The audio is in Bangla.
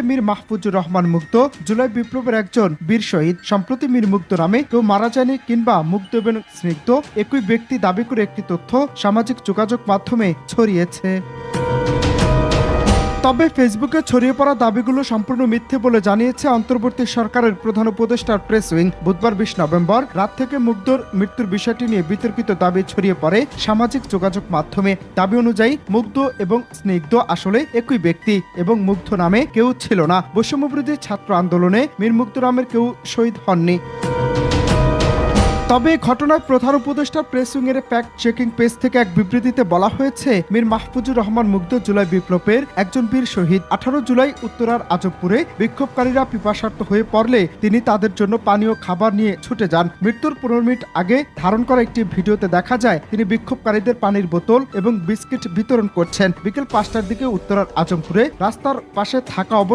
মীর মাহফুজুর রহমান মুগ্ধ জুলাই বিপ্লবের একজন বীর শহীদ। সম্প্রতি মীর মুগ্ধ নামে কেউ মারা যায়নি কিংবা মুগ্ধ এবং স্নিগ্ধ একই ব্যক্তি দাবি করে একটি তথ্য সামাজিক যোগাযোগ মাধ্যমে ছড়িয়েছে। তবে ফেসবুকে ছড়িয়ে পড়া দাবিগুলো সম্পূর্ণ মিথ্যে বলে জানিয়েছে অন্তর্বর্তী সরকারের প্রধান উপদেষ্টার প্রেস উইং। বুধবার 20 নভেম্বর রাত থেকে মুগ্ধর মৃত্যুর বিষয়টি নিয়ে বিতর্কিত দাবি ছড়িয়ে পড়ে সামাজিক যোগাযোগ মাধ্যমে। দাবি অনুযায়ী মুগ্ধ এবং স্নিগ্ধ আসলে একই ব্যক্তি এবং মুগ্ধ নামে কেউ ছিল না। বৈষম্যবিরোধী ছাত্র আন্দোলনে মীর মুগ্ধ নামের কেউ শহীদ হননি। তবে ঘটনায় প্রধান উপদেষ্টার প্রেস উইংয়ের ফ্যাক্ট চেকিং পেজ থেকে এক বিবৃতিতে বলা হয়েছে, মীর মাহফুজুর রহমান মুগ্ধ জুলাই বিপ্লবের একজন বীর শহীদ। 18 জুলাই উত্তরার আজবপুরে বিক্ষোভকারীরা পিপাসার্ত হয়ে পড়লে তিনি তাদের জন্য পানীয় খাবার নিয়ে ছুটে যান। মৃত্যুর 15 মিনিট আগে ধারণ করা একটি ভিডিওতে দেখা যায় তিনি বিক্ষোভকারীদের পানির বোতল এবং বিস্কিট বিতরণ করছেন। বিকেল 5টার দিকে উত্তরার আজমপুরে রাস্তার পাশে থাকা অবস্থায়